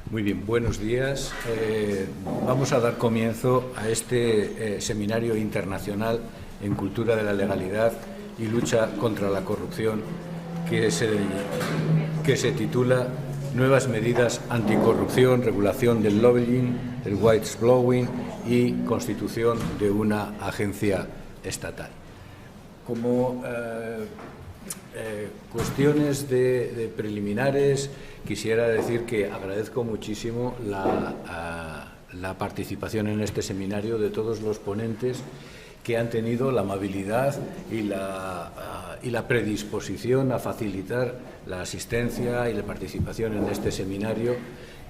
Muy bien, buenos días. Vamos a dar comienzo a este seminario internacional en cultura de la legalidad y lucha contra la corrupción que se titula Nuevas medidas anticorrupción, regulación del lobbying, el whistleblowing y constitución de una agencia estatal. Como cuestiones de preliminares, quisiera decir que agradezco muchísimo la participación en este seminario de todos los ponentes que han tenido la amabilidad y la predisposición a facilitar la asistencia y la participación en este seminario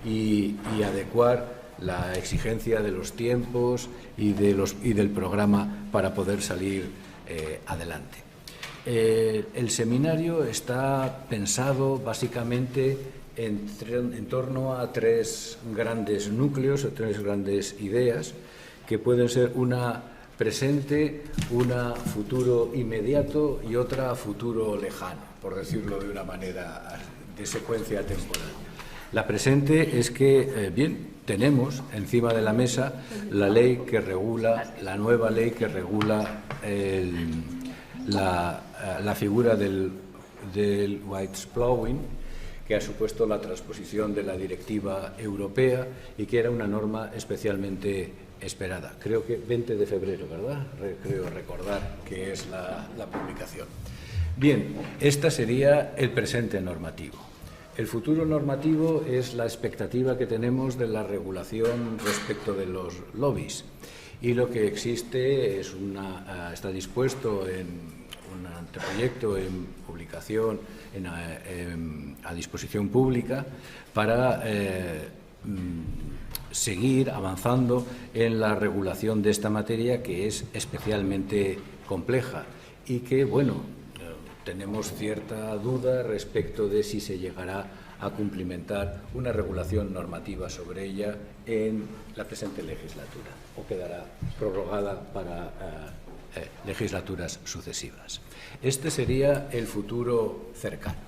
y adecuar la exigencia de los tiempos y del programa para poder salir adelante. El seminario está pensado básicamente en torno a tres grandes núcleos o tres grandes ideas que pueden ser una presente, una futuro inmediato y otra futuro lejano, por decirlo de una manera de secuencia temporal. La presente es que, tenemos encima de la mesa la ley que regula, la nueva ley que regula la figura del whistleblowing, que ha supuesto la transposición de la directiva europea y que era una norma especialmente esperada. Creo que 20 de febrero, ¿verdad? Creo recordar que es la publicación. Bien, este sería el presente normativo. El futuro normativo es la expectativa que tenemos de la regulación respecto de los lobbies. Y lo que existe es está dispuesto en un anteproyecto en publicación a disposición pública para seguir avanzando en la regulación de esta materia, que es especialmente compleja y que, tenemos cierta duda respecto de si se llegará a cumplimentar una regulación normativa sobre ella en la presente legislatura o quedará prorrogada para legislaturas sucesivas. Este sería el futuro cercano.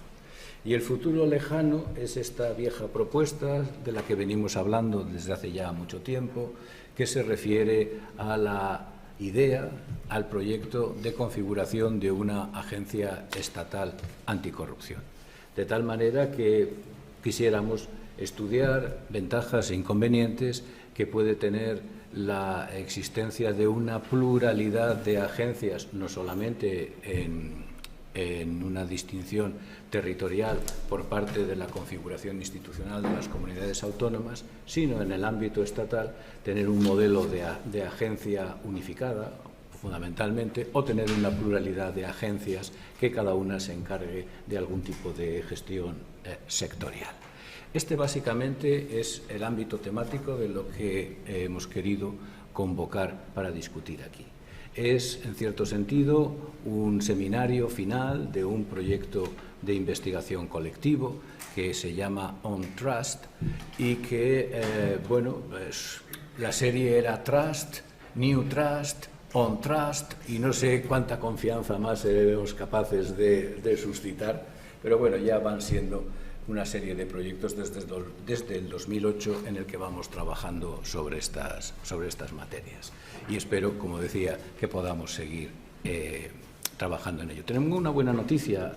Y el futuro lejano es esta vieja propuesta de la que venimos hablando desde hace ya mucho tiempo, que se refiere a la idea, al proyecto de configuración de una agencia estatal anticorrupción. De tal manera que quisiéramos estudiar ventajas e inconvenientes que puede tener la existencia de una pluralidad de agencias, no solamente en una distinción territorial por parte de la configuración institucional de las comunidades autónomas, sino en el ámbito estatal, tener un modelo de agencia unificada, fundamentalmente, o tener una pluralidad de agencias que cada una se encargue de algún tipo de gestión sectorial. Este básicamente es el ámbito temático de lo que hemos querido convocar para discutir aquí. Es, en cierto sentido, un seminario final de un proyecto de investigación colectivo que se llama On Trust y que, la serie era Trust, New Trust, On Trust y no sé cuánta confianza más seremos capaces de suscitar, pero ya van siendo una serie de proyectos desde el 2008 en el que vamos trabajando sobre estas materias. Y espero, como decía, que podamos seguir trabajando en ello. Tenemos una buena noticia,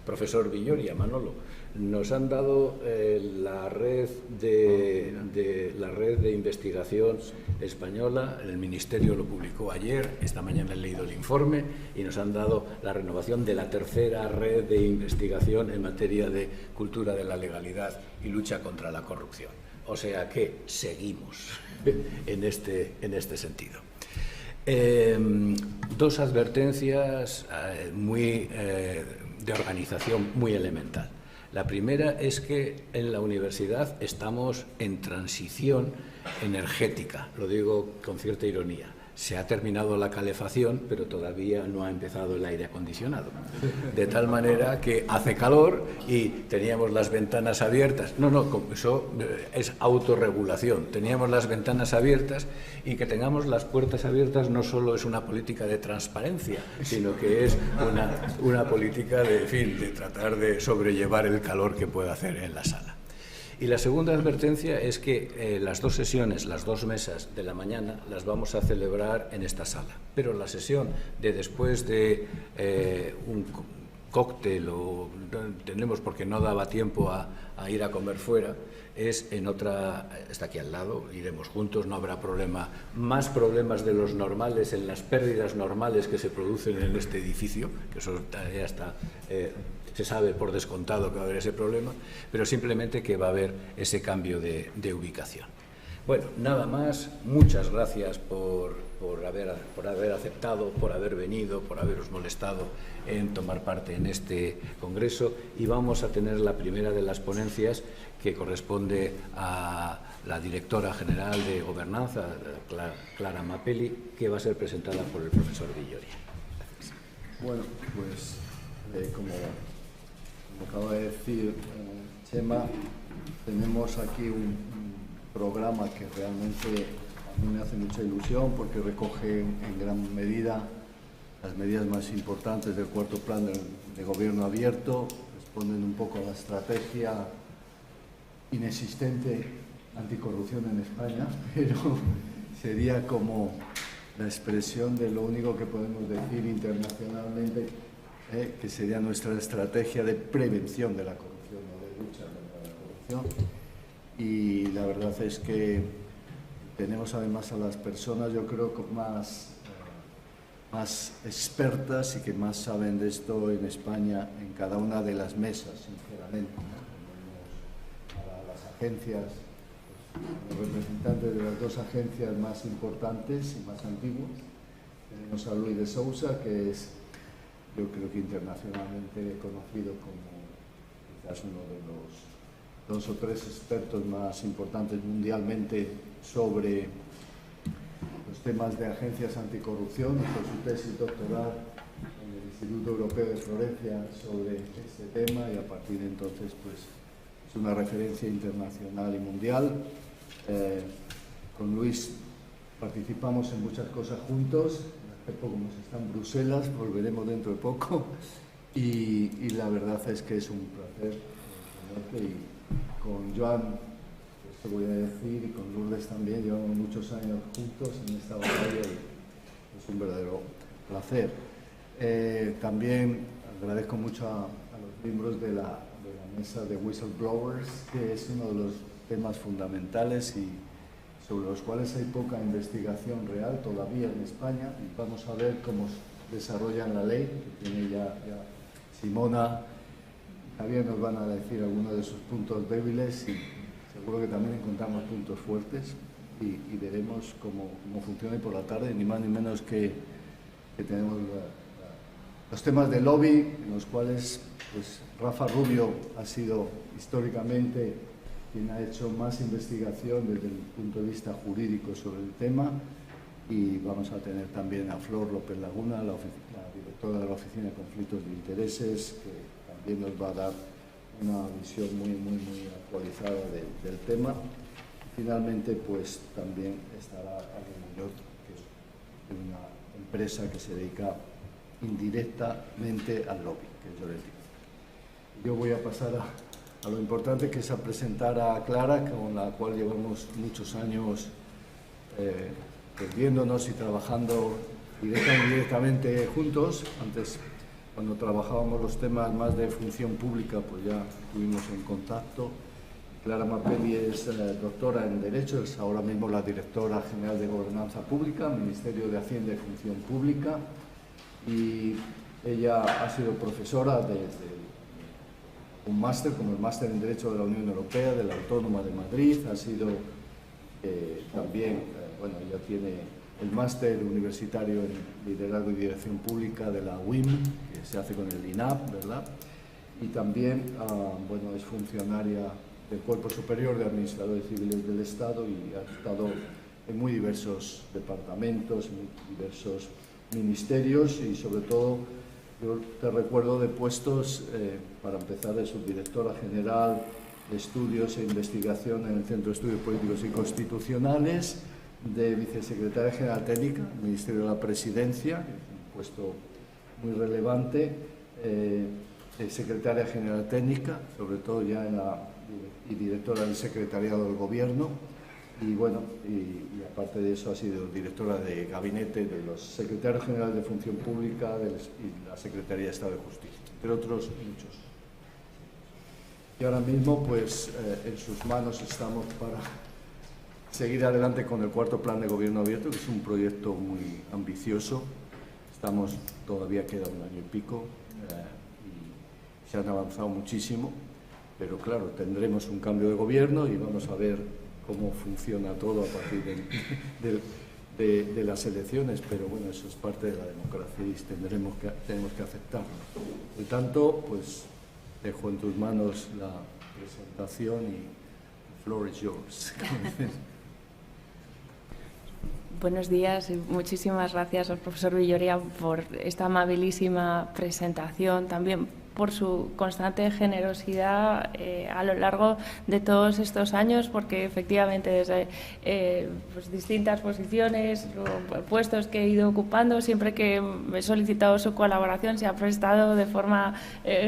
profesor Villoria, Manolo. Nos han dado la red de investigación española, el Ministerio lo publicó ayer, esta mañana he leído el informe, y nos han dado la renovación de la tercera red de investigación en materia de cultura de la legalidad y lucha contra la corrupción. O sea que seguimos en este sentido. Dos advertencias de organización muy elemental. La primera es que en la universidad estamos en transición energética, lo digo con cierta ironía. Se ha terminado la calefacción, pero todavía no ha empezado el aire acondicionado. De tal manera que hace calor y teníamos las ventanas abiertas. Eso es autorregulación. Teníamos las ventanas abiertas y que tengamos las puertas abiertas no solo es una política de transparencia, sino que es una política de tratar de sobrellevar el calor que pueda hacer en la sala. Y la segunda advertencia es que las dos sesiones, las dos mesas de la mañana, las vamos a celebrar en esta sala. Pero la sesión de después de un cóctel, o tenemos porque no daba tiempo a ir a comer fuera, es en otra, está aquí al lado, iremos juntos, no habrá problema, más problemas de los normales, en las pérdidas normales que se producen en este edificio, que eso ya está, se sabe por descontado que va a haber ese problema, pero simplemente que va a haber ese cambio de ubicación. Bueno, nada más, muchas gracias por haber aceptado, por haber venido, por haberos molestado en tomar parte en este congreso, y vamos a tener la primera de las ponencias, que corresponde a la directora general de Gobernanza, Clara Mapelli, que va a ser presentada por el profesor Villoria. Bueno, pues como acaba de decir Chema, tenemos aquí un programa que realmente a mí me hace mucha ilusión, porque recoge en gran medida las medidas más importantes del cuarto plan de gobierno abierto, responden un poco a la estrategia inexistente anticorrupción en España, pero sería como la expresión de lo único que podemos decir internacionalmente, que sería nuestra estrategia de prevención de la corrupción, no de lucha contra la corrupción. Y la verdad es que tenemos además a las personas, yo creo, más expertas y que más saben de esto en España en cada una de las mesas, sinceramente, ¿no? Agencias, los representantes de las dos agencias más importantes y más antiguas. Tenemos a Luis de Sousa, que es, yo creo que internacionalmente conocido como quizás uno de los 2 o 3 expertos más importantes mundialmente sobre los temas de agencias anticorrupción, hizo su tesis doctoral en el Instituto Europeo de Florencia sobre este tema, y a partir de entonces pues es una referencia internacional y mundial. Con Luis participamos en muchas cosas juntos. Hace poco hemos estado en Bruselas, volveremos dentro de poco, y la verdad es que es un placer tenerte. Y con Joan, esto voy a decir, y con Lourdes también, llevamos muchos años juntos en esta batalla y es un verdadero placer. También agradezco mucho a los miembros de la mesa de whistleblowers, que es uno de los temas fundamentales y sobre los cuales hay poca investigación real todavía en España, y vamos a ver cómo desarrollan la ley, que tiene ya Simona y Javier nos van a decir algunos de sus puntos débiles, y seguro que también encontramos puntos fuertes, y veremos cómo funciona. Y por la tarde, ni más ni menos que tenemos los temas de lobby, en los cuales pues Rafa Rubio ha sido históricamente quien ha hecho más investigación desde el punto de vista jurídico sobre el tema, y vamos a tener también a Flor López Laguna, la directora de la Oficina de Conflictos de Intereses, que también nos va a dar una visión muy actualizada del tema. Y finalmente pues también estará Carmen Muñoz, que es una empresa que se dedica indirectamente al lobby, que es Lloret. Yo voy a pasar a lo importante, que es a presentar a Clara, con la cual llevamos muchos años viéndonos y trabajando directamente juntos. Antes, cuando trabajábamos los temas más de función pública, pues ya estuvimos en contacto. Clara Mapelli es doctora en Derecho, es ahora mismo la directora general de Gobernanza Pública, Ministerio de Hacienda y Función Pública, y ella ha sido profesora desde un máster, como el máster en Derecho de la Unión Europea, de la Autónoma de Madrid. Ha sido también, bueno, ella tiene el máster universitario en Liderazgo y Dirección Pública de la UIM, que se hace con el INAP, ¿verdad? Y también, bueno, es funcionaria del Cuerpo Superior de Administradores Civiles del Estado, y ha estado en muy diversos departamentos, en muy diversos ministerios, y sobre todo yo te recuerdo de puestos, para empezar, de subdirectora general de Estudios e Investigación en el Centro de Estudios Políticos y Constitucionales, de vicesecretaria general técnica del Ministerio de la Presidencia, un puesto muy relevante, secretaria general técnica, sobre todo ya en la y directora del Secretariado del Gobierno. Y bueno, y aparte de eso ha sido directora de gabinete de los secretarios generales de Función Pública y la Secretaría de Estado de Justicia, entre otros muchos. Y ahora mismo, pues, en sus manos estamos para seguir adelante con el cuarto Plan de Gobierno Abierto, que es un proyecto muy ambicioso. Todavía queda un año y pico y se han avanzado muchísimo, pero claro, tendremos un cambio de gobierno y vamos a ver cómo funciona todo a partir de las elecciones, pero bueno, eso es parte de la democracia y tenemos que aceptarlo. Por tanto, pues dejo en tus manos la presentación y the floor is yours. Buenos días y muchísimas gracias al profesor Villoria por esta amabilísima presentación, también por su constante generosidad a lo largo de todos estos años, porque efectivamente desde pues distintas posiciones o puestos que he ido ocupando, siempre que he solicitado su colaboración se ha prestado de forma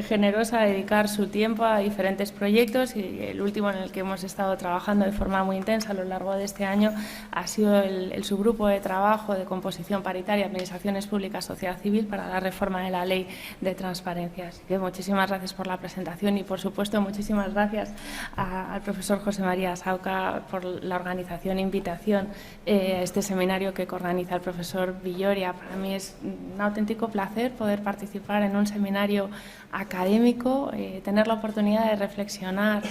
generosa a dedicar su tiempo a diferentes proyectos, y el último en el que hemos estado trabajando de forma muy intensa a lo largo de este año ha sido el subgrupo de trabajo de composición paritaria, administraciones públicas, sociedad civil para la reforma de la ley de transparencia. Así que muchísimas gracias por la presentación y, por supuesto, muchísimas gracias al profesor José María Sauca por la organización e invitación a este seminario que organiza el profesor Villoria. Para mí es un auténtico placer poder participar en un seminario académico, tener la oportunidad de reflexionar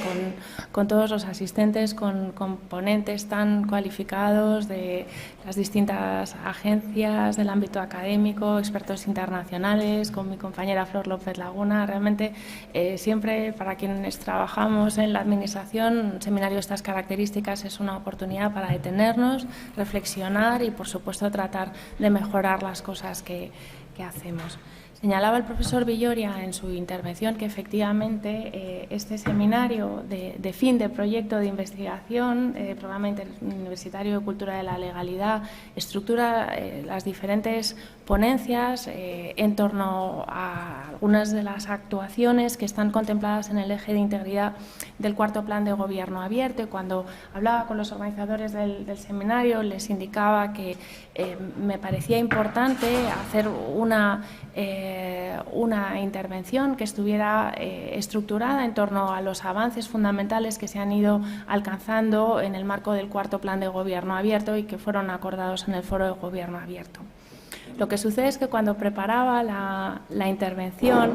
con todos los asistentes, con ponentes tan cualificados de las distintas agencias del ámbito académico, expertos internacionales, con mi compañera Flor López Laguna. Realmente siempre para quienes trabajamos en la administración, un seminario de estas características es una oportunidad para detenernos, reflexionar y, por supuesto, tratar de mejorar las cosas que hacemos. Señalaba el profesor Villoria en su intervención que efectivamente este seminario de fin de proyecto de investigación, programa interuniversitario de cultura de la legalidad, estructura las diferentes ponencias en torno a algunas de las actuaciones que están contempladas en el eje de integridad del cuarto Plan de Gobierno Abierto. Y cuando hablaba con los organizadores del seminario les indicaba que me parecía importante hacer una intervención que estuviera estructurada en torno a los avances fundamentales que se han ido alcanzando en el marco del cuarto Plan de Gobierno Abierto y que fueron acordados en el Foro de Gobierno Abierto. Lo que sucede es que cuando preparaba la intervención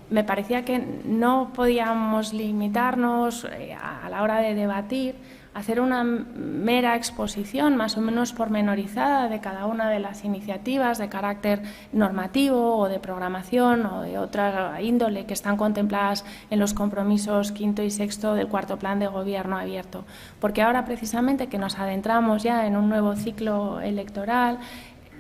me parecía que no podíamos limitarnos a la hora de debatir a hacer una mera exposición más o menos pormenorizada de cada una de las iniciativas de carácter normativo o de programación o de otra índole que están contempladas en los compromisos quinto y sexto del cuarto Plan de Gobierno Abierto. Porque ahora, precisamente, que nos adentramos ya en un nuevo ciclo electoral,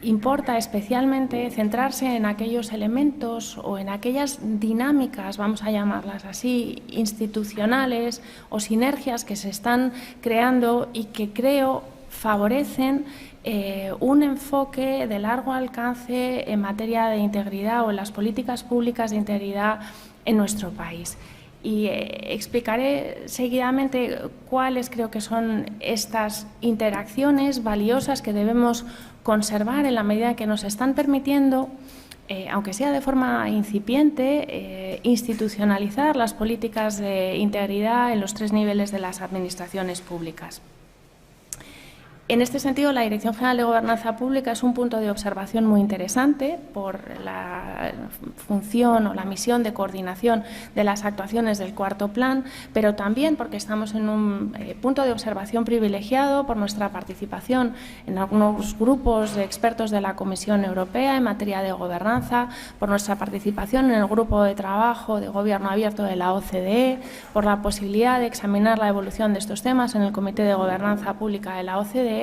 importa especialmente centrarse en aquellos elementos o en aquellas dinámicas, vamos a llamarlas así, institucionales o sinergias que se están creando y que creo favorecen un enfoque de largo alcance en materia de integridad o en las políticas públicas de integridad en nuestro país. Y explicaré seguidamente cuáles creo que son estas interacciones valiosas que debemos conservar en la medida que nos están permitiendo, aunque sea de forma incipiente, institucionalizar las políticas de integridad en los tres niveles de las administraciones públicas. En este sentido, la Dirección General de Gobernanza Pública es un punto de observación muy interesante por la función o la misión de coordinación de las actuaciones del cuarto plan, pero también porque estamos en un punto de observación privilegiado por nuestra participación en algunos grupos de expertos de la Comisión Europea en materia de gobernanza, por nuestra participación en el grupo de trabajo de Gobierno Abierto de la OCDE, por la posibilidad de examinar la evolución de estos temas en el Comité de Gobernanza Pública de la OCDE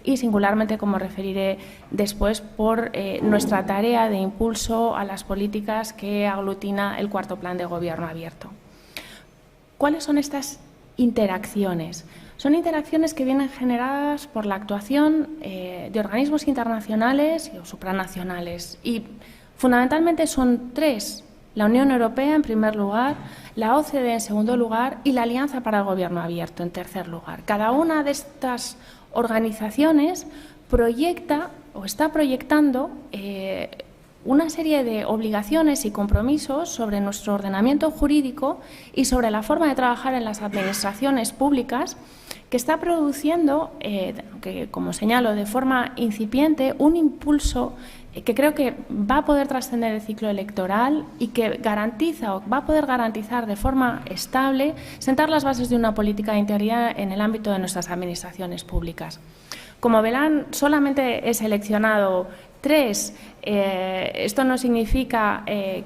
y singularmente, como referiré después, por nuestra tarea de impulso a las políticas que aglutina el cuarto Plan de Gobierno Abierto. ¿Cuáles son estas interacciones? Son interacciones que vienen generadas por la actuación de organismos internacionales o supranacionales y fundamentalmente son tres la Unión Europea en primer lugar, la OCDE en segundo lugar y la Alianza para el Gobierno Abierto en tercer lugar. Cada una de estas organizaciones proyecta o está proyectando una serie de obligaciones y compromisos sobre nuestro ordenamiento jurídico y sobre la forma de trabajar en las administraciones públicas, que está produciendo, que como señalo, de forma incipiente, un impulso que creo que va a poder trascender el ciclo electoral y que garantiza o va a poder garantizar de forma estable sentar las bases de una política de integridad en el ámbito de nuestras administraciones públicas. Como verán, solamente he seleccionado 3. Esto no significa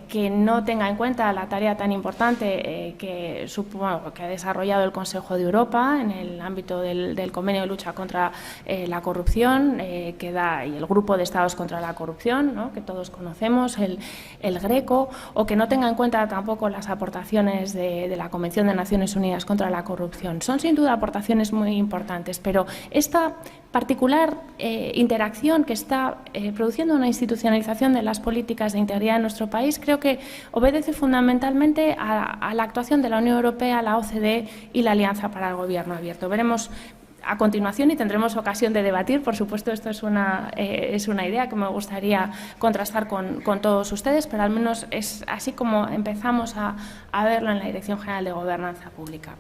que no tenga en cuenta la tarea tan importante que ha desarrollado el Consejo de Europa en el ámbito del Convenio de Lucha contra la Corrupción y el Grupo de Estados contra la Corrupción, ¿no?, que todos conocemos, el GRECO, o que no tenga en cuenta tampoco las aportaciones de la Convención de Naciones Unidas contra la Corrupción. Son sin duda aportaciones muy importantes, pero esta particular interacción que está produciendo una institucionalización de las políticas de integridad en nuestro país creo que obedece fundamentalmente a la actuación de la Unión Europea, la OCDE y la Alianza para el Gobierno Abierto. Veremos a continuación y tendremos ocasión de debatir. Por supuesto, esto es una idea que me gustaría contrastar con todos ustedes, pero al menos es así como empezamos a verlo en la Dirección General de Gobernanza Pública.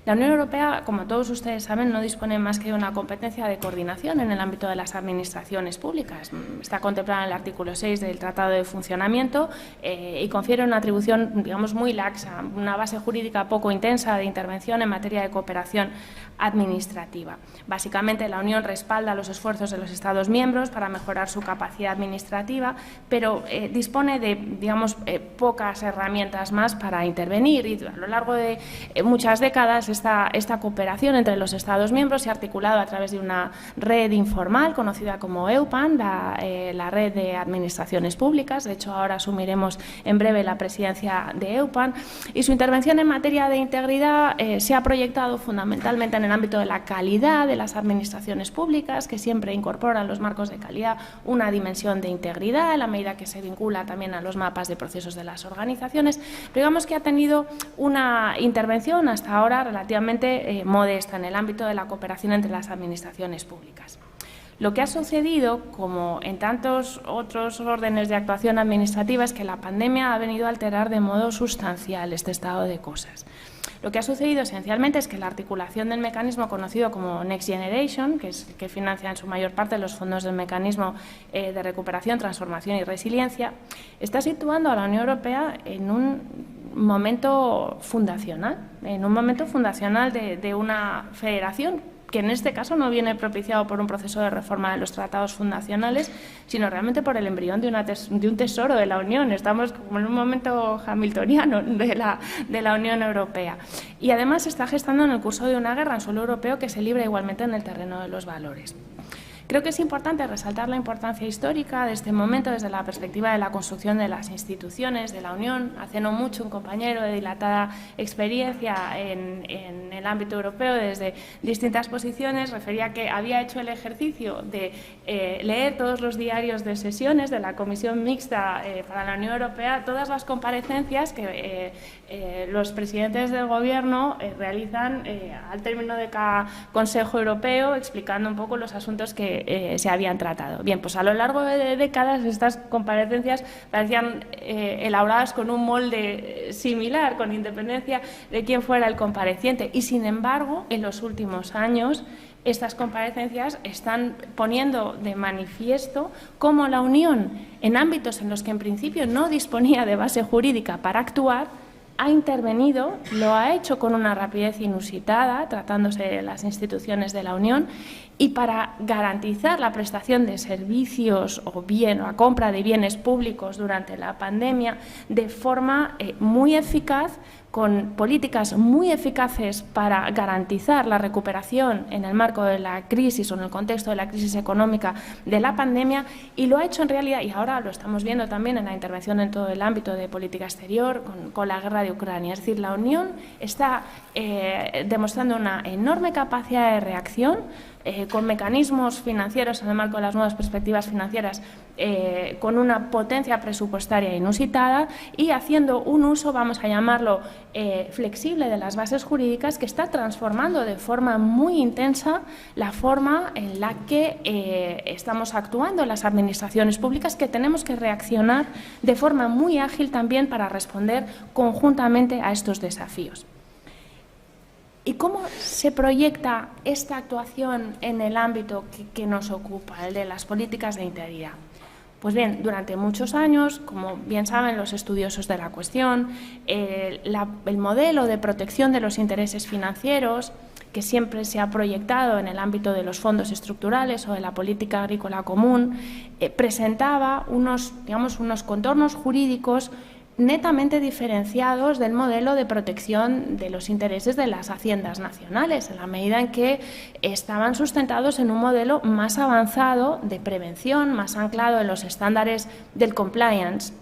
La Unión Europea, como todos ustedes saben, no dispone más que de una competencia de coordinación en el ámbito de las administraciones públicas. Está contemplada en el artículo 6 del Tratado de Funcionamiento y confiere una atribución, digamos, muy laxa, una base jurídica poco intensa de intervención en materia de cooperación administrativa. Básicamente, la Unión respalda los esfuerzos de los Estados miembros para mejorar su capacidad administrativa, pero dispone de, digamos, pocas herramientas más para intervenir, y a lo largo de muchas décadas esta cooperación entre los Estados miembros se ha articulado a través de una red informal conocida como EUPAN, la red de administraciones públicas. De hecho, ahora asumiremos en breve la presidencia de EUPAN, y su intervención en materia de integridad se ha proyectado fundamentalmente en el ámbito de la calidad de las administraciones públicas, que siempre incorporan los marcos de calidad una dimensión de integridad, en la medida que se vincula también a los mapas de procesos de las organizaciones. Pero digamos que ha tenido una intervención hasta ahora relativamente modesta en el ámbito de la cooperación entre las administraciones públicas. Lo que ha sucedido, como en tantos otros órdenes de actuación administrativa, es que la pandemia ha venido a alterar de modo sustancial este estado de cosas. Lo que ha sucedido esencialmente es que la articulación del mecanismo conocido como Next Generation, que financia en su mayor parte los fondos del mecanismo de recuperación, transformación y resiliencia, está situando a la Unión Europea en un momento fundacional, de una federación que en este caso no viene propiciado por un proceso de reforma de los tratados fundacionales, sino realmente por el embrión de un tesoro de la Unión. Estamos como en un momento hamiltoniano de la Unión Europea. Y además se está gestando en el curso de una guerra en suelo europeo que se libra igualmente en el terreno de los valores. Creo que es importante resaltar la importancia histórica de este momento desde la perspectiva de la construcción de las instituciones de la Unión. Hace no mucho un compañero de dilatada experiencia en el ámbito europeo desde distintas posiciones refería que había hecho el ejercicio de leer todos los diarios de sesiones de la Comisión Mixta para la Unión Europea, todas las comparecencias que los presidentes del Gobierno realizan al término de cada Consejo Europeo, explicando un poco los asuntos que se habían tratado. Bien, pues a lo largo de décadas estas comparecencias parecían elaboradas con un molde similar, con independencia de quién fuera el compareciente, y sin embargo, en los últimos años estas comparecencias están poniendo de manifiesto cómo la Unión, en ámbitos en los que en principio no disponía de base jurídica para actuar, ha intervenido, lo ha hecho con una rapidez inusitada, tratándose de las instituciones de la Unión, y para garantizar la prestación de servicios o la compra de bienes públicos durante la pandemia de forma muy eficaz, con políticas muy eficaces para garantizar la recuperación en el marco de la crisis o en el contexto de la crisis económica de la pandemia, y lo ha hecho en realidad, y ahora lo estamos viendo también en la intervención en todo el ámbito de política exterior con la guerra de Ucrania. Es decir, la Unión está demostrando una enorme capacidad de reacción con mecanismos financieros en el marco de las nuevas perspectivas financieras, con una potencia presupuestaria inusitada y haciendo un uso, vamos a llamarlo, flexible de las bases jurídicas, que está transformando de forma muy intensa la forma en la que estamos actuando en las administraciones públicas, que tenemos que reaccionar de forma muy ágil también para responder conjuntamente a estos desafíos. ¿Y cómo se proyecta esta actuación en el ámbito que nos ocupa, el de las políticas de integridad? Pues bien, durante muchos años, como bien saben los estudiosos de la cuestión, el modelo de protección de los intereses financieros, que siempre se ha proyectado en el ámbito de los fondos estructurales o de la política agrícola común, presentaba unos contornos jurídicos netamente diferenciados del modelo de protección de los intereses de las haciendas nacionales, en la medida en que estaban sustentados en un modelo más avanzado de prevención, más anclado en los estándares del compliance.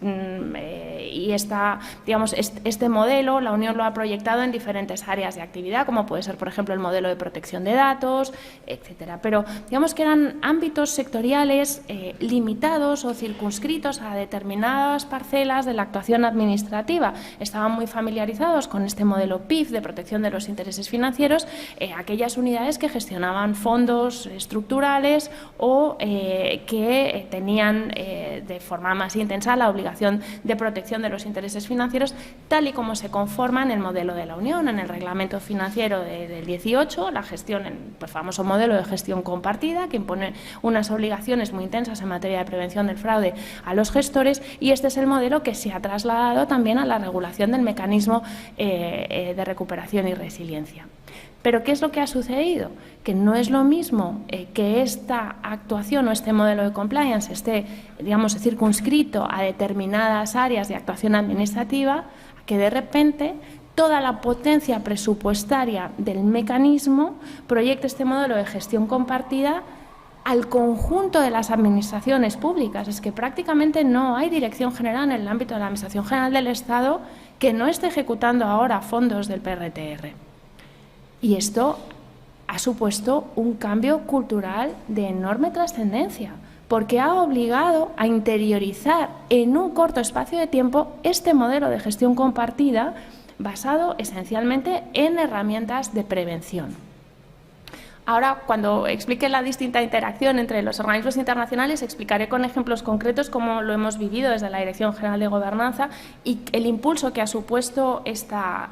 Y este modelo la Unión lo ha proyectado en diferentes áreas de actividad, como puede ser, por ejemplo, el modelo de protección de datos, etcétera. Pero digamos que eran ámbitos sectoriales limitados o circunscritos a determinadas parcelas de la actuación administrativa. Estaban muy familiarizados con este modelo PIF de protección de los intereses financieros, aquellas unidades que gestionaban fondos estructurales o que tenían de forma más intensa la obligación de protección de los intereses financieros, tal y como se conforma en el modelo de la Unión, en el reglamento financiero del 18, la gestión, el famoso modelo de gestión compartida, que impone unas obligaciones muy intensas en materia de prevención del fraude a los gestores, y este es el modelo que se ha trasladado también a la regulación del mecanismo de recuperación y resiliencia. Pero ¿qué es lo que ha sucedido? Que no es lo mismo que esta actuación o este modelo de compliance esté, digamos, circunscrito a determinadas áreas de actuación administrativa, que de repente toda la potencia presupuestaria del mecanismo proyecte este modelo de gestión compartida al conjunto de las administraciones públicas. Es que prácticamente no hay dirección general en el ámbito de la Administración General del Estado que no esté ejecutando ahora fondos del PRTR. Y esto ha supuesto un cambio cultural de enorme trascendencia, porque ha obligado a interiorizar en un corto espacio de tiempo este modelo de gestión compartida basado esencialmente en herramientas de prevención. Ahora, cuando explique la distinta interacción entre los organismos internacionales, explicaré con ejemplos concretos cómo lo hemos vivido desde la Dirección General de Gobernanza y el impulso que ha supuesto esta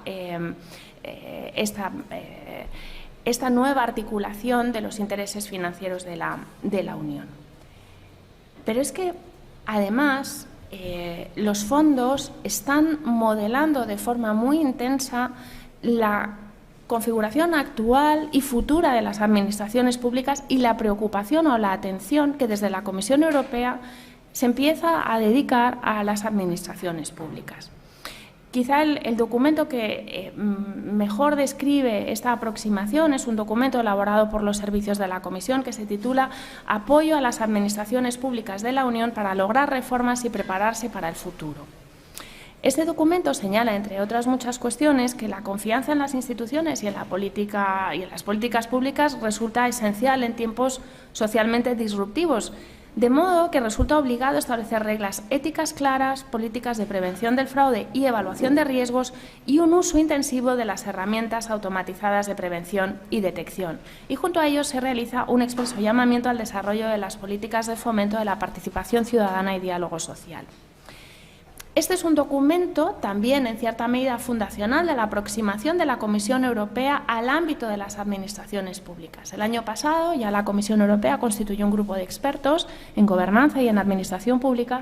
nueva articulación de los intereses financieros de la Unión. Pero es que, además, los fondos están modelando de forma muy intensa la configuración actual y futura de las administraciones públicas y la preocupación o la atención que desde la Comisión Europea se empieza a dedicar a las administraciones públicas. Quizá el documento que mejor describe esta aproximación es un documento elaborado por los servicios de la Comisión que se titula Apoyo a las administraciones públicas de la Unión para lograr reformas y prepararse para el futuro. Este documento señala, entre otras muchas cuestiones, que la confianza en las instituciones y en la política y en las políticas públicas resulta esencial en tiempos socialmente disruptivos, de modo que resulta obligado establecer reglas éticas claras, políticas de prevención del fraude y evaluación de riesgos y un uso intensivo de las herramientas automatizadas de prevención y detección. Y junto a ello se realiza un expreso llamamiento al desarrollo de las políticas de fomento de la participación ciudadana y diálogo social. Este es un documento también, en cierta medida, fundacional de la aproximación de la Comisión Europea al ámbito de las administraciones públicas. El año pasado ya la Comisión Europea constituyó un grupo de expertos en gobernanza y en administración pública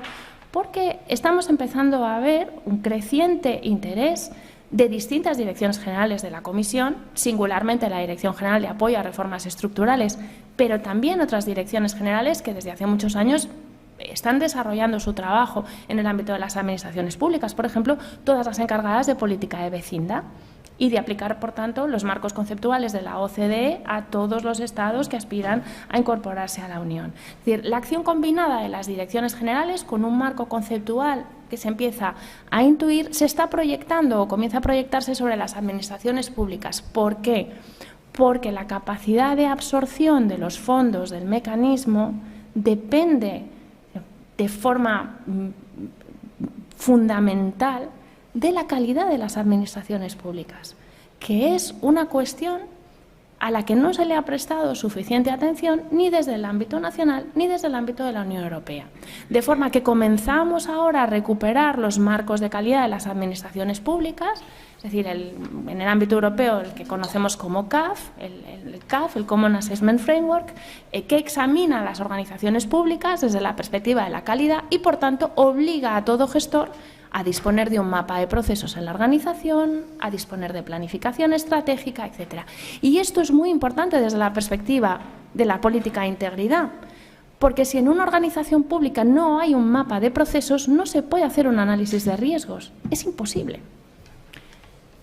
porque estamos empezando a ver un creciente interés de distintas direcciones generales de la Comisión, singularmente la Dirección General de Apoyo a Reformas Estructurales, pero también otras direcciones generales que desde hace muchos años están desarrollando su trabajo en el ámbito de las administraciones públicas, por ejemplo, todas las encargadas de política de vecindad y de aplicar, por tanto, los marcos conceptuales de la OCDE a todos los estados que aspiran a incorporarse a la Unión. Es decir, la acción combinada de las direcciones generales con un marco conceptual que se empieza a intuir se está proyectando o comienza a proyectarse sobre las administraciones públicas. ¿Por qué? porque la capacidad de absorción de los fondos del mecanismo depende de forma fundamental de la calidad de las administraciones públicas, que es una cuestión a la que no se le ha prestado suficiente atención ni desde el ámbito nacional ni desde el ámbito de la Unión Europea. De forma que comenzamos ahora a recuperar los marcos de calidad de las administraciones públicas, es decir, en el ámbito europeo el que conocemos como CAF, el Common Assessment Framework, que examina las organizaciones públicas desde la perspectiva de la calidad y, por tanto, obliga a todo gestor a disponer de un mapa de procesos en la organización, a disponer de planificación estratégica, etc. Y esto es muy importante desde la perspectiva de la política de integridad, porque si en una organización pública no hay un mapa de procesos, no se puede hacer un análisis de riesgos. Es imposible.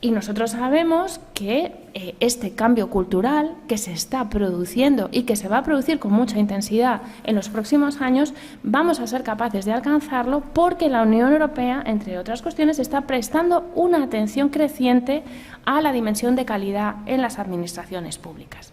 Y nosotros sabemos que este cambio cultural que se está produciendo y que se va a producir con mucha intensidad en los próximos años, vamos a ser capaces de alcanzarlo porque la Unión Europea, entre otras cuestiones, está prestando una atención creciente a la dimensión de calidad en las administraciones públicas.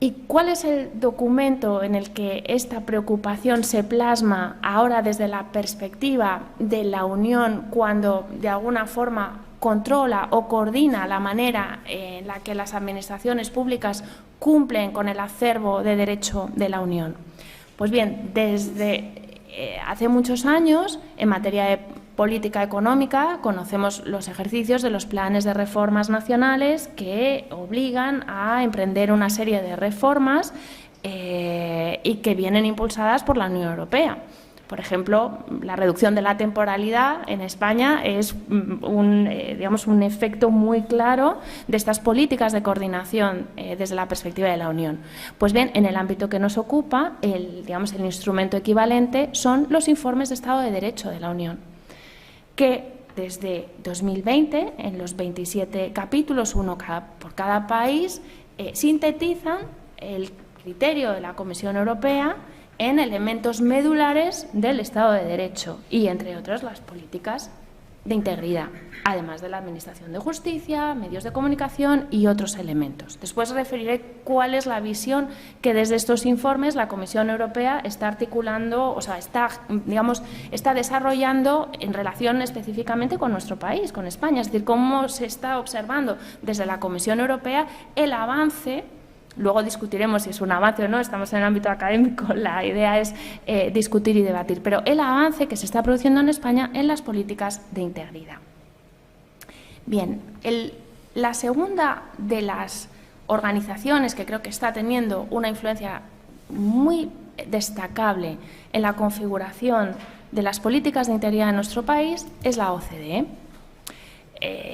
¿Y cuál es el documento en el que esta preocupación se plasma ahora desde la perspectiva de la Unión cuando de alguna forma controla o coordina la manera en la que las administraciones públicas cumplen con el acervo de derecho de la Unión? Pues bien, desde hace muchos años, en materia de política económica, conocemos los ejercicios de los planes de reformas nacionales que obligan a emprender una serie de reformas y que vienen impulsadas por la Unión Europea. Por ejemplo, la reducción de la temporalidad en España es un efecto muy claro de estas políticas de coordinación desde la perspectiva de la Unión. Pues bien, en el ámbito que nos ocupa, el instrumento equivalente son los informes de Estado de Derecho de la Unión, que desde 2020, en los 27 capítulos, uno por cada país, sintetizan el criterio de la Comisión Europea en elementos medulares del Estado de Derecho y, entre otros, las políticas de integridad, además de la Administración de Justicia, medios de comunicación y otros elementos. Después referiré cuál es la visión que desde estos informes la Comisión Europea está articulando, o sea, está desarrollando en relación específicamente con nuestro país, con España, es decir, cómo se está observando desde la Comisión Europea el avance. Luego discutiremos si es un avance o no, estamos en el ámbito académico, la idea es discutir y debatir, pero el avance que se está produciendo en España en las políticas de integridad. Bien, la segunda de las organizaciones que creo que está teniendo una influencia muy destacable en la configuración de las políticas de integridad en nuestro país es la OCDE.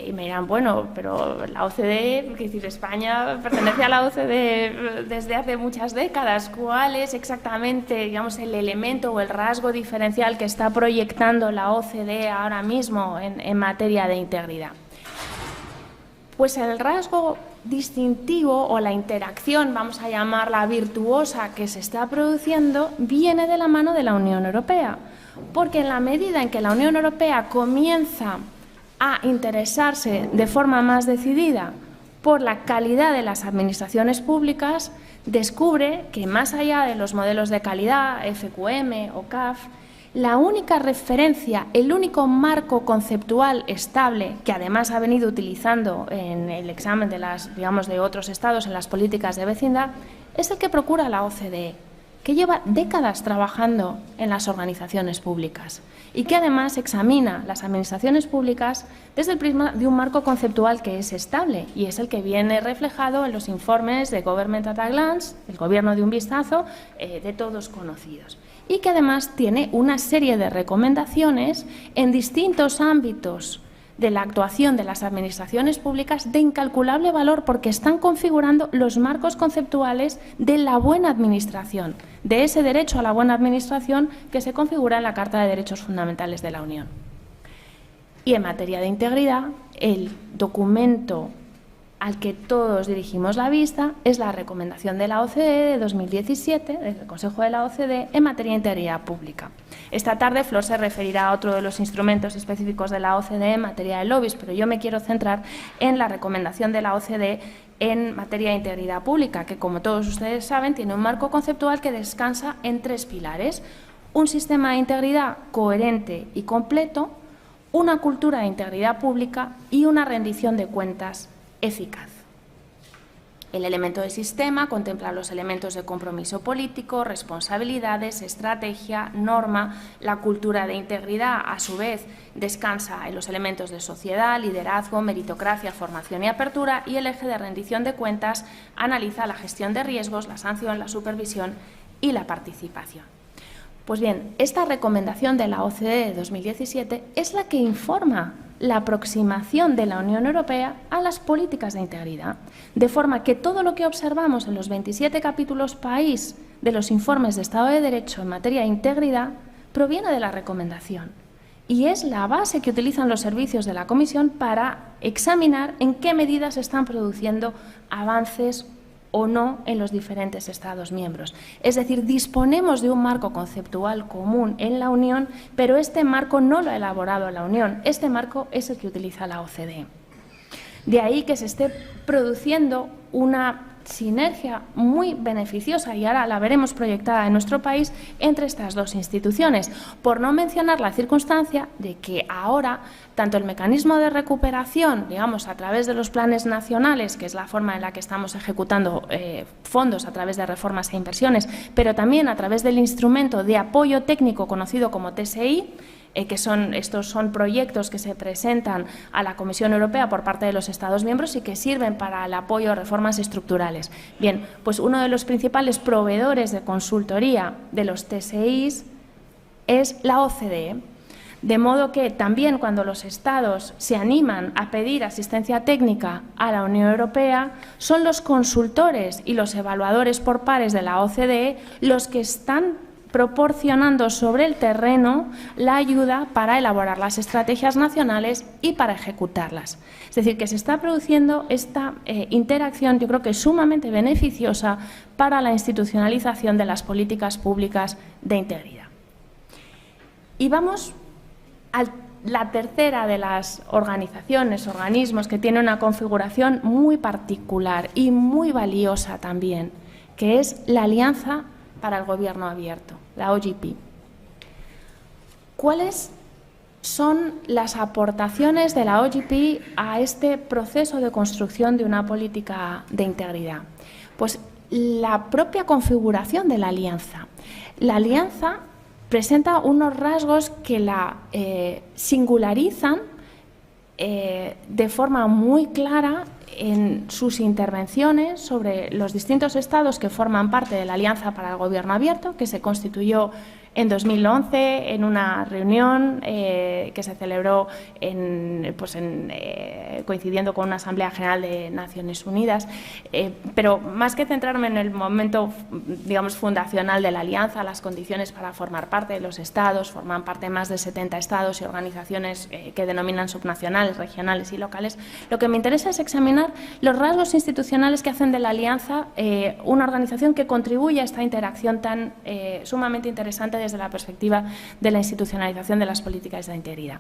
Y me dirán, bueno, pero la OCDE, es decir, España pertenece a la OCDE desde hace muchas décadas. ¿Cuál es exactamente, el elemento o el rasgo diferencial que está proyectando la OCDE ahora mismo en materia de integridad? Pues el rasgo distintivo o la interacción, vamos a llamarla virtuosa, que se está produciendo, viene de la mano de la Unión Europea. Porque en la medida en que la Unión Europea comienza a interesarse de forma más decidida por la calidad de las administraciones públicas, descubre que más allá de los modelos de calidad, FQM o CAF, la única referencia, el único marco conceptual estable que además ha venido utilizando en el examen de otros estados en las políticas de vecindad es el que procura la OCDE, que lleva décadas trabajando en las organizaciones públicas y que además examina las administraciones públicas desde el prisma de un marco conceptual que es estable y es el que viene reflejado en los informes de Government at a Glance, el gobierno de un vistazo, de todos conocidos. Y que además tiene una serie de recomendaciones en distintos ámbitos de la actuación de las administraciones públicas de incalculable valor porque están configurando los marcos conceptuales de la buena administración, de ese derecho a la buena administración que se configura en la Carta de Derechos Fundamentales de la Unión. Y en materia de integridad, el documento al que todos dirigimos la vista es la recomendación de la OCDE de 2017, del Consejo de la OCDE, en materia de integridad pública. Esta tarde Flor se referirá a otro de los instrumentos específicos de la OCDE en materia de lobbies, pero yo me quiero centrar en la recomendación de la OCDE en materia de integridad pública, que, como todos ustedes saben, tiene un marco conceptual que descansa en 3 pilares: un sistema de integridad coherente y completo, una cultura de integridad pública y una rendición de cuentas eficaz. El elemento de sistema contempla los elementos de compromiso político, responsabilidades, estrategia, norma. La cultura de integridad, a su vez, descansa en los elementos de sociedad, liderazgo, meritocracia, formación y apertura, y el eje de rendición de cuentas analiza la gestión de riesgos, la sanción, la supervisión y la participación. Pues bien, esta recomendación de la OCDE de 2017 es la que informa la aproximación de la Unión Europea a las políticas de integridad, de forma que todo lo que observamos en los 27 capítulos país de los informes de Estado de Derecho en materia de integridad proviene de la recomendación y es la base que utilizan los servicios de la Comisión para examinar en qué medidas se están produciendo avances o no en los diferentes Estados miembros. Es decir, disponemos de un marco conceptual común en la Unión, pero este marco no lo ha elaborado la Unión, este marco es el que utiliza la OCDE. De ahí que se esté produciendo una sinergia muy beneficiosa, y ahora la veremos proyectada en nuestro país, entre estas dos instituciones, por no mencionar la circunstancia de que ahora tanto el mecanismo de recuperación, digamos, a través de los planes nacionales, que es la forma en la que estamos ejecutando fondos a través de reformas e inversiones, pero también a través del instrumento de apoyo técnico conocido como TSI, estos son proyectos que se presentan a la Comisión Europea por parte de los Estados miembros y que sirven para el apoyo a reformas estructurales. Bien, pues uno de los principales proveedores de consultoría de los TSIs es la OCDE. De modo que también cuando los Estados se animan a pedir asistencia técnica a la Unión Europea, son los consultores y los evaluadores por pares de la OCDE los que están proporcionando sobre el terreno la ayuda para elaborar las estrategias nacionales y para ejecutarlas. Es decir, que se está produciendo esta interacción, yo creo que es sumamente beneficiosa para la institucionalización de las políticas públicas de integridad. Y vamos a la tercera de las organizaciones, organismos que tiene una configuración muy particular y muy valiosa también, que es la Alianza para el Gobierno Abierto, la OGP. ¿Cuáles son las aportaciones de la OGP a este proceso de construcción de una política de integridad? Pues la propia configuración de la alianza. La alianza presenta unos rasgos que la singularizan de forma muy clara en sus intervenciones sobre los distintos estados que forman parte de la Alianza para el Gobierno Abierto, que se constituyó en 2011 en una reunión que se celebró coincidiendo con una Asamblea General de Naciones Unidas. Pero más que centrarme en el momento, digamos, fundacional de la Alianza, las condiciones para formar parte de los estados, forman parte más de 70 estados y organizaciones que denominan subnacionales, regionales y locales, lo que me interesa es examinar los rasgos institucionales que hacen de la Alianza una organización que contribuye a esta interacción tan sumamente interesante desde la perspectiva de la institucionalización de las políticas de integridad.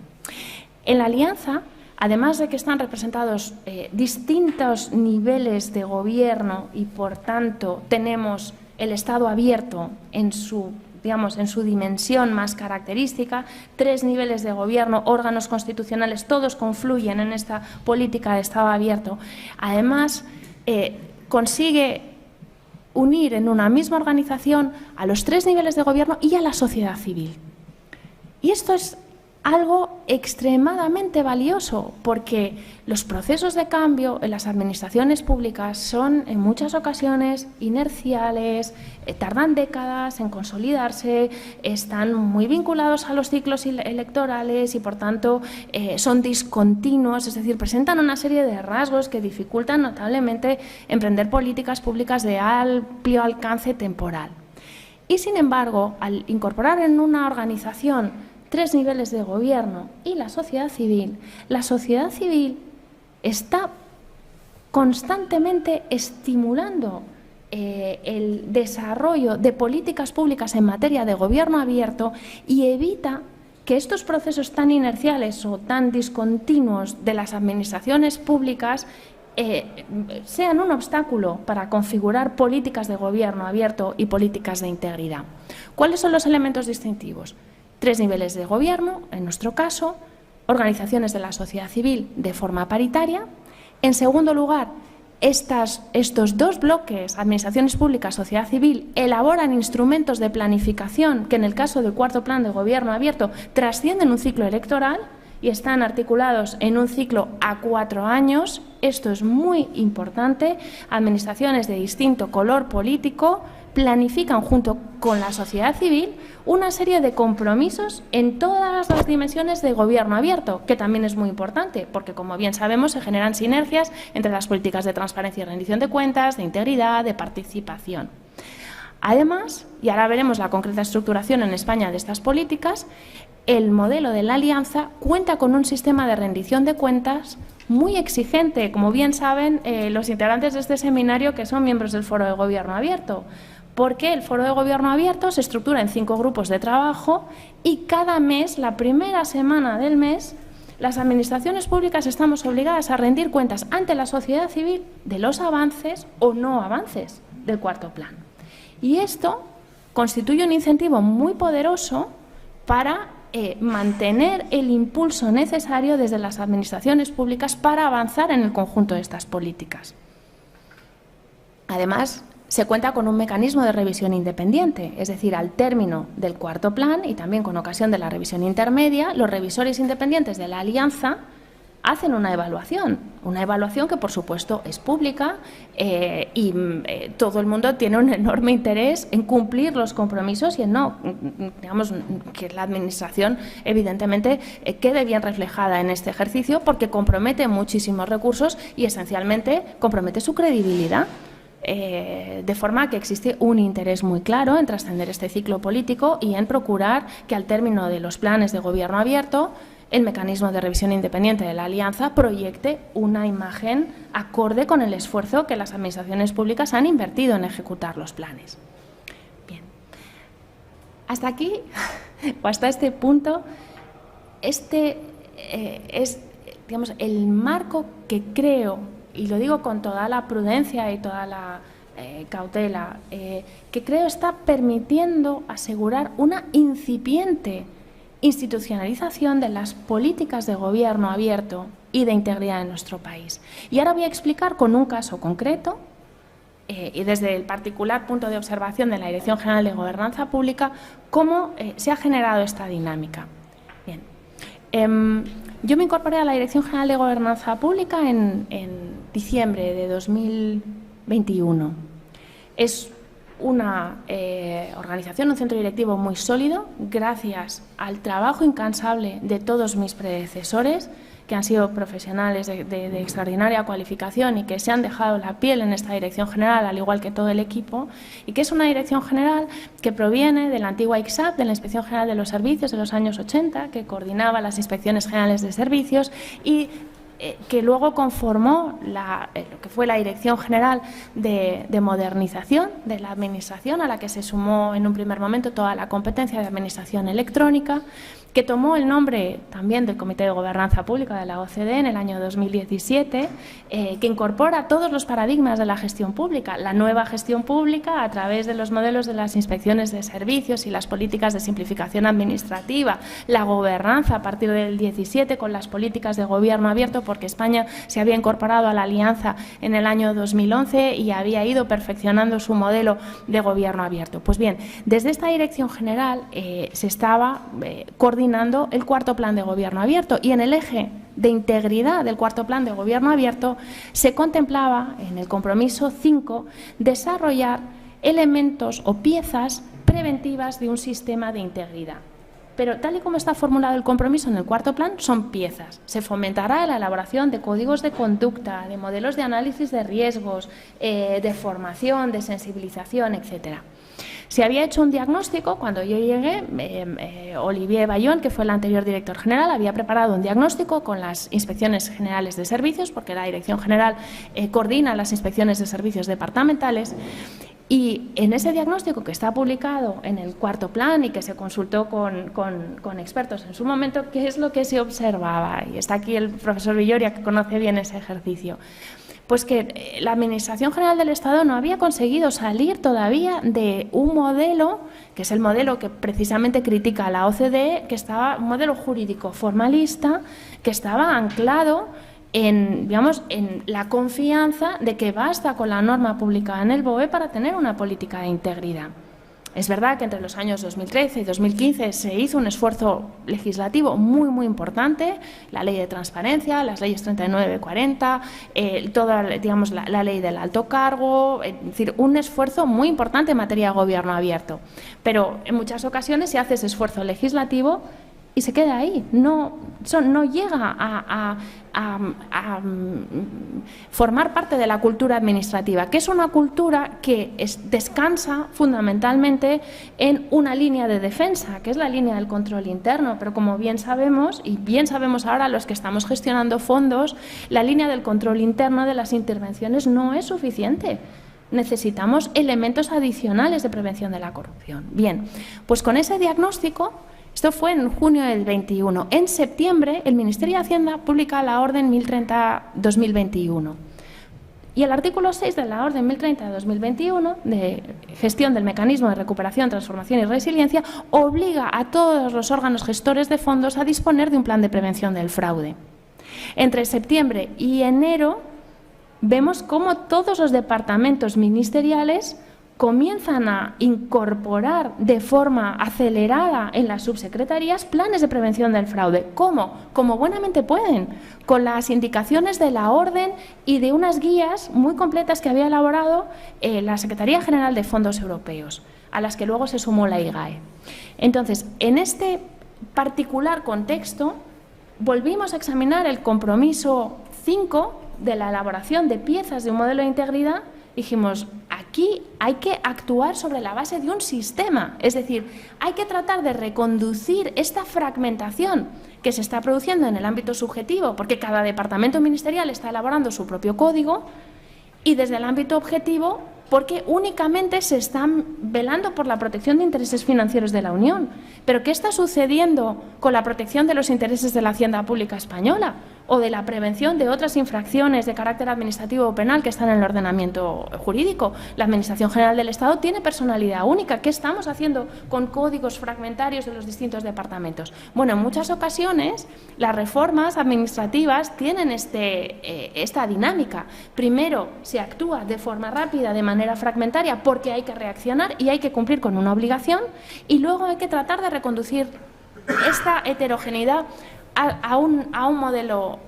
En la Alianza, además de que están representados distintos niveles de gobierno y, por tanto, tenemos el Estado abierto en su dimensión más característica, 3 niveles de gobierno, órganos constitucionales, todos confluyen en esta política de Estado abierto. Además, consigue unir en una misma organización a los 3 niveles de gobierno y a la sociedad civil. Y esto es algo extremadamente valioso, porque los procesos de cambio en las administraciones públicas son en muchas ocasiones inerciales, tardan décadas en consolidarse, están muy vinculados a los ciclos electorales y, por tanto, son discontinuos, es decir, presentan una serie de rasgos que dificultan notablemente emprender políticas públicas de amplio alcance temporal. Y, sin embargo, al incorporar en una organización 3 niveles de gobierno y la sociedad civil está constantemente estimulando el desarrollo de políticas públicas en materia de gobierno abierto y evita que estos procesos tan inerciales o tan discontinuos de las administraciones públicas sean un obstáculo para configurar políticas de gobierno abierto y políticas de integridad. ¿Cuáles son los elementos distintivos? 3 niveles de gobierno, en nuestro caso, organizaciones de la sociedad civil de forma paritaria. En segundo lugar, estos 2 bloques, administraciones públicas, sociedad civil, elaboran instrumentos de planificación que en el caso del cuarto plan de gobierno abierto trascienden un ciclo electoral y están articulados en un ciclo a 4 años. Esto es muy importante. Administraciones de distinto color político planifican junto con la sociedad civil una serie de compromisos en todas las dimensiones de gobierno abierto, que también es muy importante, porque como bien sabemos se generan sinergias entre las políticas de transparencia y rendición de cuentas, de integridad, de participación. Además, y ahora veremos la concreta estructuración en España de estas políticas, el modelo de la Alianza cuenta con un sistema de rendición de cuentas muy exigente, como bien saben los integrantes de este seminario que son miembros del Foro de Gobierno Abierto, porque el Foro de Gobierno Abierto se estructura en 5 grupos de trabajo y cada mes, la primera semana del mes, las administraciones públicas estamos obligadas a rendir cuentas ante la sociedad civil de los avances o no avances del cuarto plan. Y esto constituye un incentivo muy poderoso para mantener el impulso necesario desde las administraciones públicas para avanzar en el conjunto de estas políticas. Además, se cuenta con un mecanismo de revisión independiente, es decir, al término del cuarto plan y también con ocasión de la revisión intermedia, los revisores independientes de la Alianza hacen una evaluación que por supuesto es pública y todo el mundo tiene un enorme interés en cumplir los compromisos y en que la Administración evidentemente quede bien reflejada en este ejercicio, porque compromete muchísimos recursos y esencialmente compromete su credibilidad. De forma que existe un interés muy claro en trascender este ciclo político y en procurar que al término de los planes de gobierno abierto el mecanismo de revisión independiente de la Alianza proyecte una imagen acorde con el esfuerzo que las administraciones públicas han invertido en ejecutar los planes. Bien, hasta aquí o hasta este punto, este es, digamos, el marco que creo, y lo digo con toda la prudencia y toda la cautela, que creo está permitiendo asegurar una incipiente institucionalización de las políticas de gobierno abierto y de integridad en nuestro país. Y ahora voy a explicar con un caso concreto y desde el particular punto de observación de la Dirección General de Gobernanza Pública cómo se ha generado esta dinámica. Bien. Yo me incorporé a la Dirección General de Gobernanza Pública en diciembre de 2021. Es una organización, un centro directivo muy sólido, gracias al trabajo incansable de todos mis predecesores, que han sido profesionales de extraordinaria cualificación y que se han dejado la piel en esta dirección general, al igual que todo el equipo, y que es una dirección general que proviene de la antigua ICSAP, de la Inspección General de los Servicios de los años 80, que coordinaba las inspecciones generales de servicios y que luego conformó lo que fue la Dirección General de Modernización de la Administración, a la que se sumó en un primer momento toda la competencia de Administración Electrónica, que tomó el nombre también del Comité de Gobernanza Pública de la OCDE en el año 2017, que incorpora todos los paradigmas de la gestión pública, la nueva gestión pública a través de los modelos de las inspecciones de servicios y las políticas de simplificación administrativa, la gobernanza a partir del 17 con las políticas de gobierno abierto, porque España se había incorporado a la Alianza en el año 2011 y había ido perfeccionando su modelo de gobierno abierto. Pues bien, desde esta Dirección General se estaba coordinando el cuarto plan de gobierno abierto y en el eje de integridad del cuarto plan de gobierno abierto se contemplaba en el compromiso 5 desarrollar elementos o piezas preventivas de un sistema de integridad. Pero tal y como está formulado el compromiso en el cuarto plan, son piezas. Se fomentará la elaboración de códigos de conducta, de modelos de análisis de riesgos, de formación, de sensibilización, etcétera. Se había hecho un diagnóstico cuando yo llegué, Olivier Bayón, que fue el anterior director general, había preparado un diagnóstico con las inspecciones generales de servicios, porque la Dirección General coordina las inspecciones de servicios departamentales. Y en ese diagnóstico, que está publicado en el cuarto plan y que se consultó con expertos en su momento, ¿qué es lo que se observaba? Y está aquí el profesor Villoria, que conoce bien ese ejercicio. Pues que la Administración General del Estado no había conseguido salir todavía de un modelo, que es el modelo que precisamente critica la OCDE, que estaba un modelo jurídico formalista, que estaba anclado en, digamos, en la confianza de que basta con la norma publicada en el BOE para tener una política de integridad. Es verdad que entre los años 2013 y 2015 se hizo un esfuerzo legislativo muy importante, la ley de transparencia, las leyes 39 y 40, toda, digamos, la ley del alto cargo, es decir, un esfuerzo muy importante en materia de gobierno abierto. Pero en muchas ocasiones se hace ese esfuerzo legislativo y se queda ahí, no llega a formar parte de la cultura administrativa, que es una cultura que descansa fundamentalmente en una línea de defensa, que es la línea del control interno, pero como bien sabemos, y bien sabemos ahora los que estamos gestionando fondos, la línea del control interno de las intervenciones no es suficiente. Necesitamos elementos adicionales de prevención de la corrupción. Bien, pues con ese diagnóstico, esto fue en junio del 21. En septiembre, el Ministerio de Hacienda publica la Orden 1030-2021. Y el artículo 6 de la Orden 1030-2021, de gestión del mecanismo de recuperación, transformación y resiliencia, obliga a todos los órganos gestores de fondos a disponer de un plan de prevención del fraude. Entre septiembre y enero, vemos cómo todos los departamentos ministeriales comienzan a incorporar de forma acelerada en las subsecretarías planes de prevención del fraude. ¿Cómo? Como buenamente pueden, con las indicaciones de la orden y de unas guías muy completas que había elaborado la Secretaría General de Fondos Europeos, a las que luego se sumó la IGAE. Entonces, en este particular contexto, volvimos a examinar el compromiso 5 de la elaboración de piezas de un modelo de integridad. Dijimos, aquí hay que actuar sobre la base de un sistema, es decir, hay que tratar de reconducir esta fragmentación que se está produciendo en el ámbito subjetivo, porque cada departamento ministerial está elaborando su propio código, y desde el ámbito objetivo, porque únicamente se están velando por la protección de intereses financieros de la Unión. ¿Pero qué está sucediendo con la protección de los intereses de la Hacienda Pública Española o de la prevención de otras infracciones de carácter administrativo o penal que están en el ordenamiento jurídico? La Administración General del Estado tiene personalidad única. ¿Qué estamos haciendo con códigos fragmentarios de los distintos departamentos? Bueno, en muchas ocasiones las reformas administrativas tienen esta dinámica. Primero se actúa de forma rápida, de manera fragmentaria, porque hay que reaccionar y hay que cumplir con una obligación, y luego hay que tratar de reconducir esta heterogeneidad a un modelo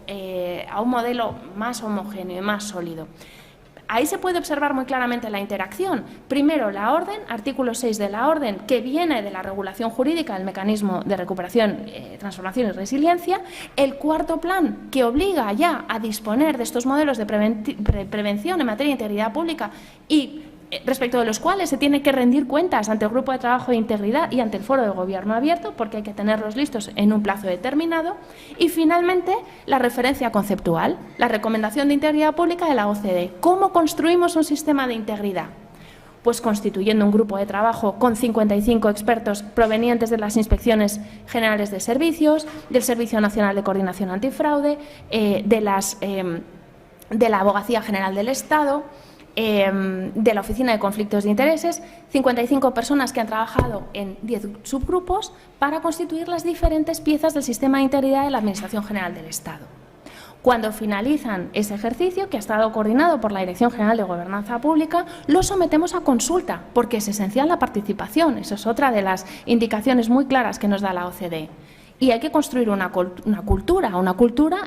más homogéneo y más sólido. Ahí se puede observar muy claramente la interacción. Primero, la orden, artículo 6 de la orden, que viene de la regulación jurídica del mecanismo de recuperación, transformación y resiliencia. El cuarto plan, que obliga ya a disponer de estos modelos de prevención en materia de integridad pública y respecto de los cuales se tiene que rendir cuentas ante el Grupo de Trabajo de Integridad y ante el Foro de Gobierno Abierto, porque hay que tenerlos listos en un plazo determinado. Y, finalmente, la referencia conceptual, la recomendación de integridad pública de la OCDE. ¿Cómo construimos un sistema de integridad? Pues constituyendo un grupo de trabajo con 55 expertos provenientes de las Inspecciones Generales de Servicios, del Servicio Nacional de Coordinación Antifraude, de la Abogacía General del Estado, de la Oficina de Conflictos de Intereses, 55 personas que han trabajado en 10 subgrupos para constituir las diferentes piezas del sistema de integridad de la Administración General del Estado. Cuando finalizan ese ejercicio, que ha estado coordinado por la Dirección General de Gobernanza Pública, lo sometemos a consulta, porque es esencial la participación. Eso es otra de las indicaciones muy claras que nos da la OCDE. Y hay que construir una cultura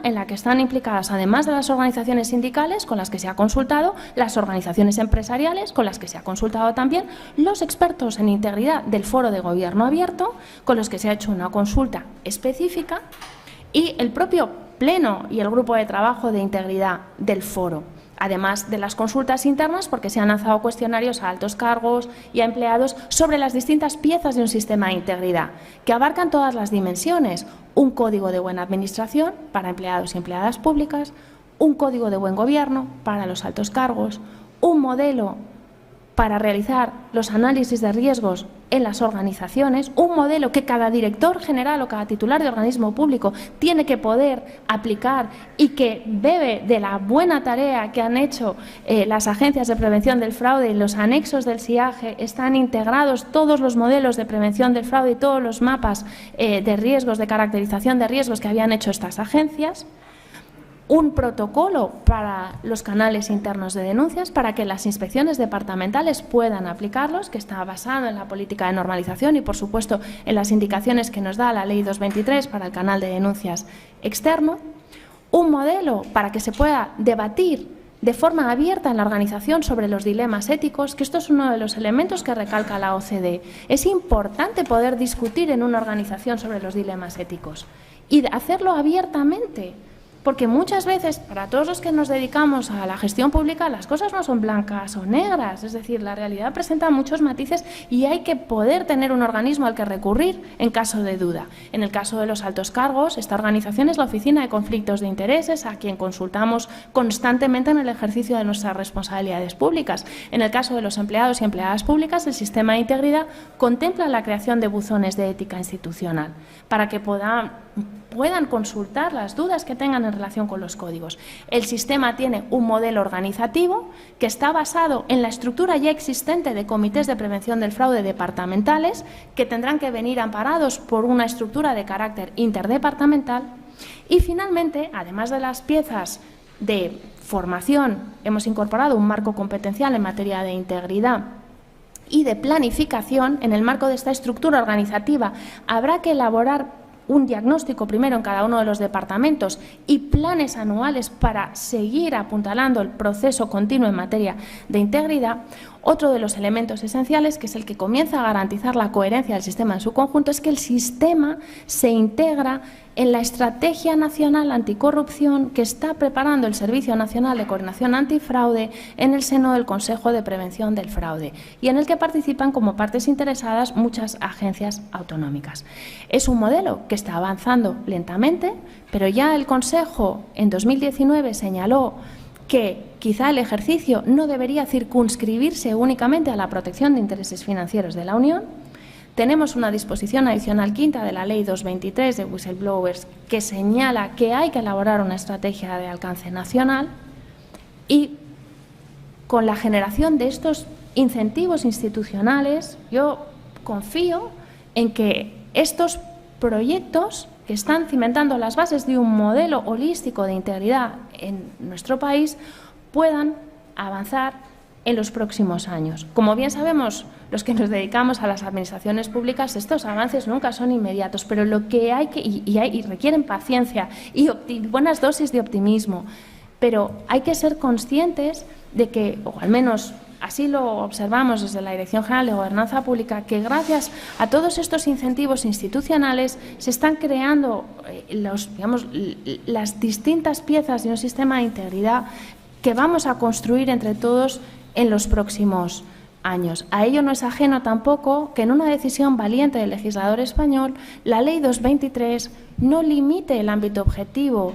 en la que están implicadas, además de las organizaciones sindicales con las que se ha consultado, las organizaciones empresariales con las que se ha consultado también, los expertos en integridad del Foro de Gobierno Abierto, con los que se ha hecho una consulta específica, y el propio Pleno y el Grupo de Trabajo de Integridad del Foro. además de las consultas internas, porque se han lanzado cuestionarios a altos cargos y a empleados sobre las distintas piezas de un sistema de integridad, que abarcan todas las dimensiones: un código de buena administración para empleados y empleadas públicas, un código de buen gobierno para los altos cargos, un modelo para realizar los análisis de riesgos en las organizaciones, un modelo que cada director general o cada titular de organismo público tiene que poder aplicar y que bebe de la buena tarea que han hecho las agencias de prevención del fraude. En los anexos del SIAGE están integrados todos los modelos de prevención del fraude y todos los mapas de riesgos, de caracterización de riesgos que habían hecho estas agencias. Un protocolo para los canales internos de denuncias para que las inspecciones departamentales puedan aplicarlos, que está basado en la política de normalización y, por supuesto, en las indicaciones que nos da la Ley 223 para el canal de denuncias externo. Un modelo para que se pueda debatir de forma abierta en la organización sobre los dilemas éticos, que esto es uno de los elementos que recalca la OCDE. Es importante poder discutir en una organización sobre los dilemas éticos y hacerlo abiertamente. Porque muchas veces, para todos los que nos dedicamos a la gestión pública, las cosas no son blancas o negras. Es decir, la realidad presenta muchos matices y hay que poder tener un organismo al que recurrir en caso de duda. En el caso de los altos cargos, esta organización es la Oficina de Conflictos de Intereses, a quien consultamos constantemente en el ejercicio de nuestras responsabilidades públicas. En el caso de los empleados y empleadas públicas, el sistema de integridad contempla la creación de buzones de ética institucional para que puedan consultar las dudas que tengan en relación con los códigos. El sistema tiene un modelo organizativo que está basado en la estructura ya existente de comités de prevención del fraude departamentales, que tendrán que venir amparados por una estructura de carácter interdepartamental. Y finalmente, además de las piezas de formación, hemos incorporado un marco competencial en materia de integridad y de planificación. En el marco de esta estructura organizativa habrá que elaborar un diagnóstico primero en cada uno de los departamentos y planes anuales para seguir apuntalando el proceso continuo en materia de integridad. Otro de los elementos esenciales, que es el que comienza a garantizar la coherencia del sistema en su conjunto, es que el sistema se integra en la Estrategia Nacional Anticorrupción que está preparando el Servicio Nacional de Coordinación Antifraude en el seno del Consejo de Prevención del Fraude y en el que participan como partes interesadas muchas agencias autonómicas. Es un modelo que está avanzando lentamente, pero ya el Consejo en 2019 señaló que quizá el ejercicio no debería circunscribirse únicamente a la protección de intereses financieros de la Unión. Tenemos una disposición adicional quinta de la Ley 223 de whistleblowers que señala que hay que elaborar una estrategia de alcance nacional y con la generación de estos incentivos institucionales yo confío en que estos proyectos que están cimentando las bases de un modelo holístico de integridad en nuestro país puedan avanzar en los próximos años. Como bien sabemos, los que nos dedicamos a las administraciones públicas, estos avances nunca son inmediatos, pero lo que hay que y requieren paciencia y buenas dosis de optimismo. Pero hay que ser conscientes de que, o al menos así lo observamos desde la Dirección General de Gobernanza Pública, que gracias a todos estos incentivos institucionales se están creando las distintas piezas de un sistema de integridad que vamos a construir entre todos en los próximos años. A ello no es ajeno tampoco que en una decisión valiente del legislador español, la Ley 223 no limite el ámbito objetivo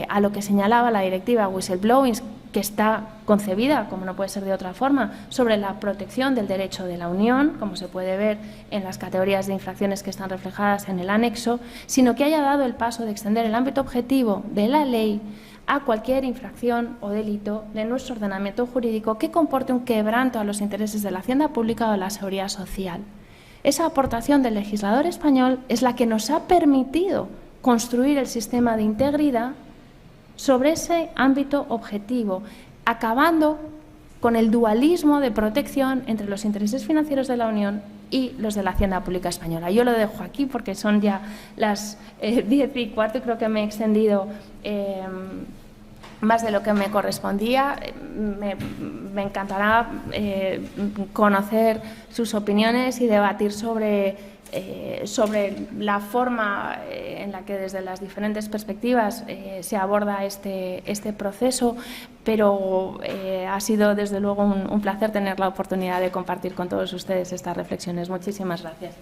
a lo que señalaba la directiva Whistleblowing, que está concebida, como no puede ser de otra forma, sobre la protección del derecho de la Unión, como se puede ver en las categorías de infracciones que están reflejadas en el anexo, sino que haya dado el paso de extender el ámbito objetivo de la ley a cualquier infracción o delito de nuestro ordenamiento jurídico que comporte un quebranto a los intereses de la hacienda pública o de la seguridad social. Esa aportación del legislador español es la que nos ha permitido construir el sistema de integridad sobre ese ámbito objetivo, acabando con el dualismo de protección entre los intereses financieros de la Unión y los de la Hacienda Pública Española. Yo lo dejo aquí porque son ya las 10:15 y creo que me he extendido más de lo que me correspondía. Me encantará conocer sus opiniones y debatir sobre la forma en la que desde las diferentes perspectivas se aborda este proceso, pero ha sido desde luego un placer tener la oportunidad de compartir con todos ustedes estas reflexiones. Muchísimas gracias.